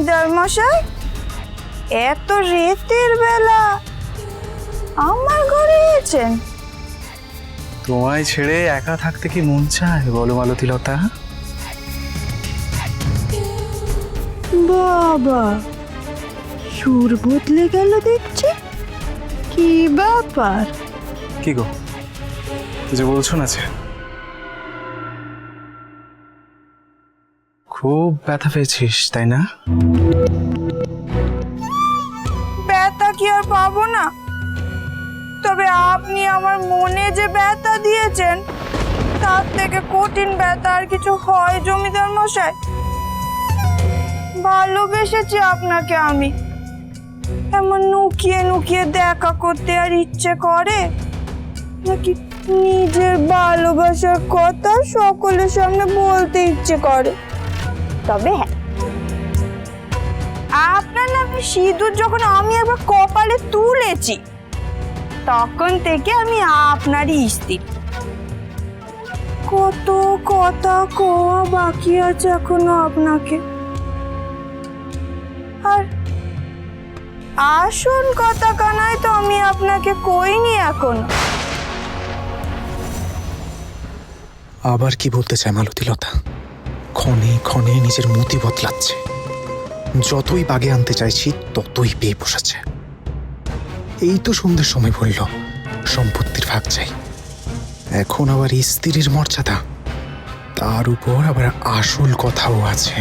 জমিদার মশাই, এত রাতের বেলা আমার ঘরে এসেছেন? তোমায় ছেড়ে একা থাকতে কি মন চায় বলো মালতীলতা? বাবা, সুর বদলে গেল দেখছি। কি ব্যাপার? কি গো, কিছু বলছো না যে? খুব ব্যথা পেয়েছিস তাই না? ব্যথা কি আর পাবো না? তবে আপনি আমার মনে যে ব্যথা দিয়েছেন, তার থেকে কঠিন ব্যথা আর কিছু হয় জমিদার মশাই? ভালোবেসেছি আপনাকে আমি, এমন লুকিয়ে লুকিয়ে দেখা করতে আর ইচ্ছে করে নাকি নিজের ভালোবাসার কথা সকলের সামনে বলতে ইচ্ছে করে? তবে হ্যাঁ, আপনার নামে সিঁদুর যখন আমি একবার কপালে তুলেছি, তখন থেকে আমি আপনারই স্ত্রী। কত কথা কোয়া বাকি আছে এখনো আপনাকে। আর আসল কথা কানায় তো আমি আপনাকে কইনি এখনো। আবার কি বলতে চায় মালতীলতা? ক্ষণে ক্ষণে নিজের মতি বদলাচ্ছে। যতই বাগে আনতে চাইছি ততই পেয়ে বসেছে। এই তো সন্ধ্যের সময় বলল সম্পত্তির ভাগ চাই, এখন আবার স্ত্রীর মর্যাদা, তার উপর আবার আসল কথাও আছে।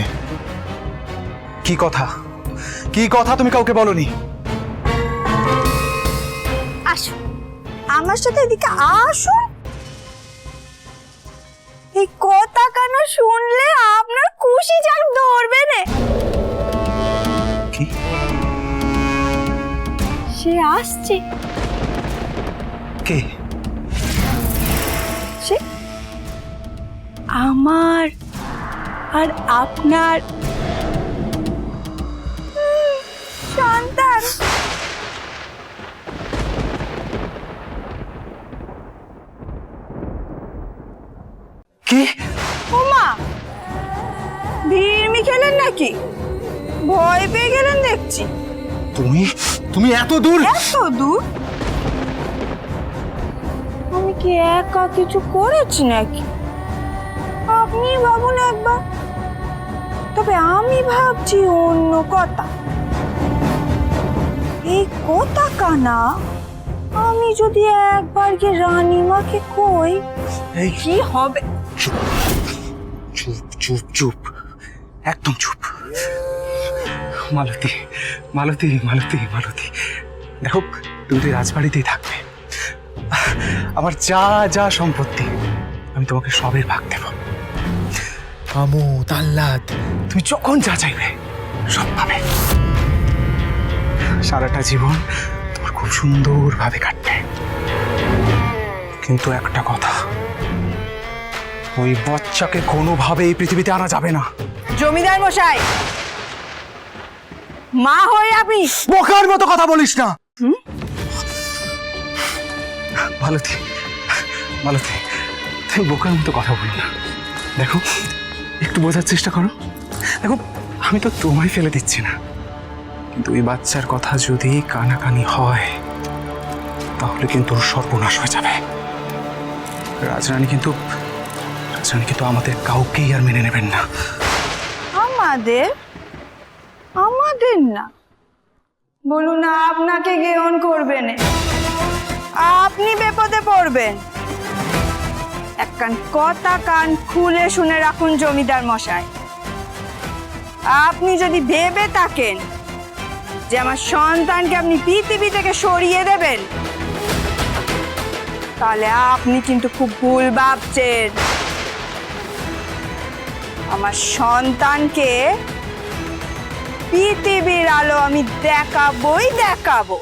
কি কথা? কি কথা তুমি কাউকে বলনি? আসুন আমার সাথে এদিকে আসুন। এই কথা কানা শুনলে আপনার খুশি জাল ধরবে না। কি? সে আসছে। কে? সে আমার আর আপনার সন্তান। কি? ওমা, ভিড়মি খেলেন নাকি? ভয় পেয়ে গেলেন দেখছি। তুমি তুমি এত দূর? এত দূর? আমি কি একা কিছু করেছি নাকি? আপনি ভাবুন একবার। তবে আমি ভাবছি অন্য কথা। এই কথা কানা আমি যদি একবার গিয়ে রানীমাকে কই, এই কি হবে? চুপ চুপ চুপ চুপ, একদম চুপ। মালতী মালতী মালতী মালতী, দেখো তুমি তো রাজবাড়িতেই থাকবে। আমার যা যা সম্পত্তি আমি তোমাকে সবের ভাগ দেব। আমোদ আহ্লাদ, তুমি যখন যা চাইবে সব পাবে। সারাটা জীবন তোমার খুব সুন্দরভাবে কাটবে। কিন্তু একটা কথা, ওই বাচ্চাকে কোনোভাবে এই পৃথিবীতে আনা যাবে না। জমিদার মশাই, মা হয়ে আপনি বোকার মতো কথা বলিস না। মালতী মালতী, তুমি বোকার মতো কথা বলি না। দেখো একটু বোঝার চেষ্টা করো। দেখো আমি তো তোমায় ফেলে দিচ্ছি না, কিন্তু ওই বাচ্চার কথা যদি কানাকানি হয় তাহলে কিন্তু ওর সর্বনাশ হয়ে যাবে। রাজরানী কিন্তু আমাদের কাউকেই আর মেনে নেবেন না। আমাদের আমাদের না বলুন, আপনাকে গ্রহণ করবেন, আপনি বিপদে পড়বেন। এক কান কথা কান খুলে শুনে রাখুন জমিদার মশাই। আপনি যদি ভেবে থাকেন যে আমার সন্তানকে আপনি পৃথিবী থেকে সরিয়ে দেবেন, তাহলে আপনি কিন্তু খুব ভুল ভাবছেন। আমার সন্তানকে পৃথিবীর আলো আমি দেখাবোই দেখাবো।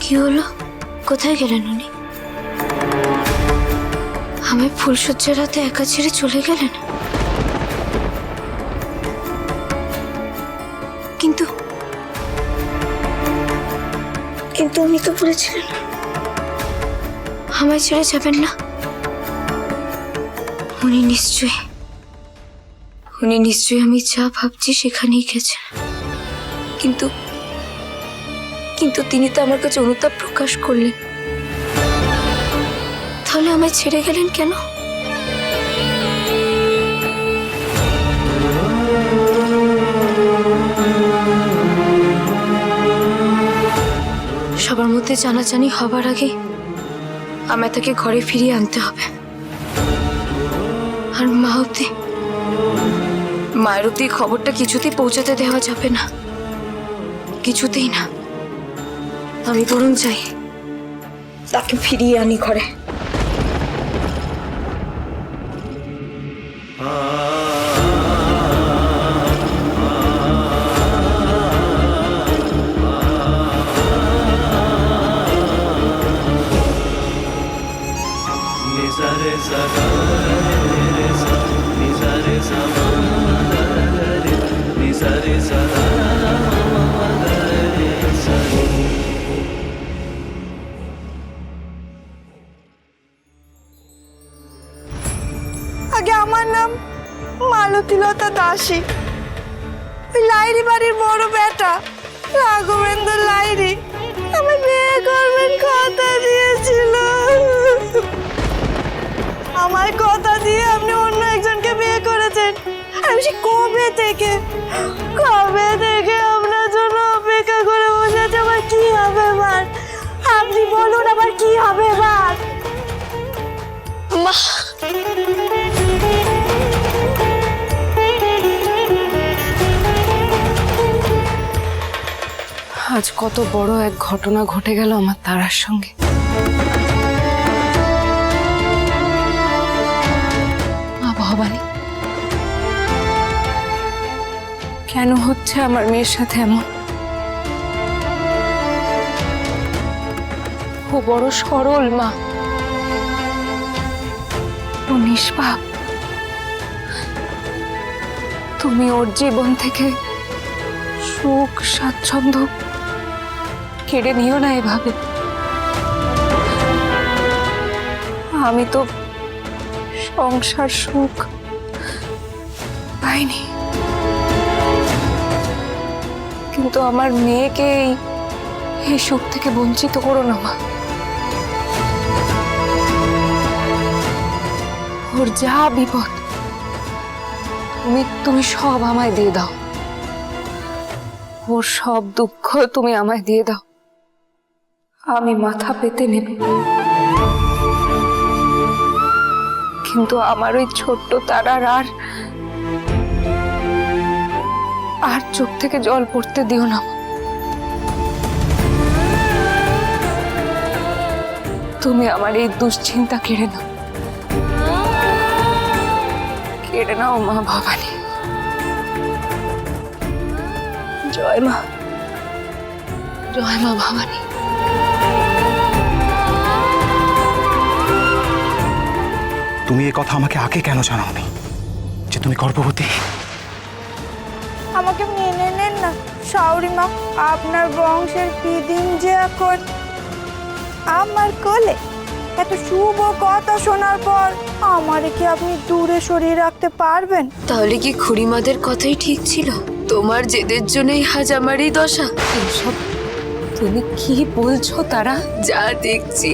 কি হলো? কোথায় গেলেন উনি? আমি ফুলসজ্জার রাতে একা ছেড়ে চলে গেলেন? উনি তো বলেছিলেন আমায় ছেড়ে যাবেন না। উনি নিশ্চয়ই আমি যা ভাবছি সেখানেই গেছেন। কিন্তু কিন্তু তিনি তো আমার কাছে অনুতাপ প্রকাশ করলেন। তাহলে আমায় ছেড়ে গেলেন কেন? সবার মধ্যে জানাজানি হবার আগে আমায় তাকে ঘরে ফিরিয়ে আনতে হবে। আর মায়ের অব্দি খবরটা কিছুতেই পৌঁছাতে দেওয়া যাবে না, কিছুতেই না। আমি বরং চাই তাকে ফিরিয়ে আনি ঘরে। আগে আমার নাম মালতীলতা দাসী। ওই লাইরি বাড়ির বড় বেটা রাঘবেন্দ্র লাইরি আমার বিয়ে করবেন কথা দিয়েছিল। আমার কথা দিয়ে আপনি অন্য একজনকে বিয়ে করেছেন। আমি সে কবে থেকে আপনার জন্য অপেক্ষা করে বসে আছি। আমার কি হবে এবার? আপনি বলুন আবার কি হবে এবার? মা, আজ কত বড় এক ঘটনা ঘটে গেল আমার তারার সঙ্গে। মা ভবানী, কেন হচ্ছে আমার মেয়ের সাথে এমন? ও বড় সরল মা, ও নিষ্পাপ। তুমি ওর জীবন থেকে সুখ স্বাচ্ছন্দ্য কেড়ে নিও না এভাবে। আমি তো সংসার সুখ পাইনি, কিন্তু আমার মেয়েকে এই সুখ থেকে বঞ্চিত করো না মা। ওর যা বিপদ তুমি সব আমায় দিয়ে দাও। ওর সব দুঃখ তুমি আমায় দিয়ে দাও, আমি মাথা পেতে নেব। কিন্তু আমার ওই ছোট্ট তারার আর চোখ থেকে জল পড়তে দিও না। তুমি আমার এই দুশ্চিন্তা কেড়ে নাও, কেড়ে নাও মা ভবানী। জয় মা, জয় মা ভবানী। তুমি এই কথা আমাকে আগে কেন জানাওনি যে তুমি গর্ভবতী? আমাকে মেনে নেন না শাওরি মা। আপনার বংশের বিদিন যে এখন আমার কোলে। এত শুভ কথা শোনার পর আমারে কি আপনি দূরে সরিয়ে রাখতে পারবেন? তাহলে কি খুড়িমাদের কথাই ঠিক ছিল? তোমার জেদের জন্যই আজ আমার এই দশা। এসব তুমি কি বলছো তারা? যা দেখছি,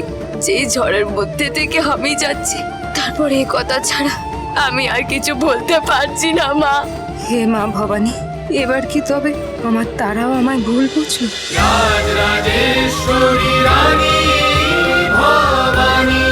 যে ঝড়ের মধ্যে থেকে আমি যাচ্ছি, তারপর এই কথা ছাড়া আমি আর কিছু বলতে পারছি না মা। হে মা ভবানী, এবার কি তবে আমার তারাও আমায় ভুল বুঝলো? রাজরাজেশ্বরী রানী ভবানী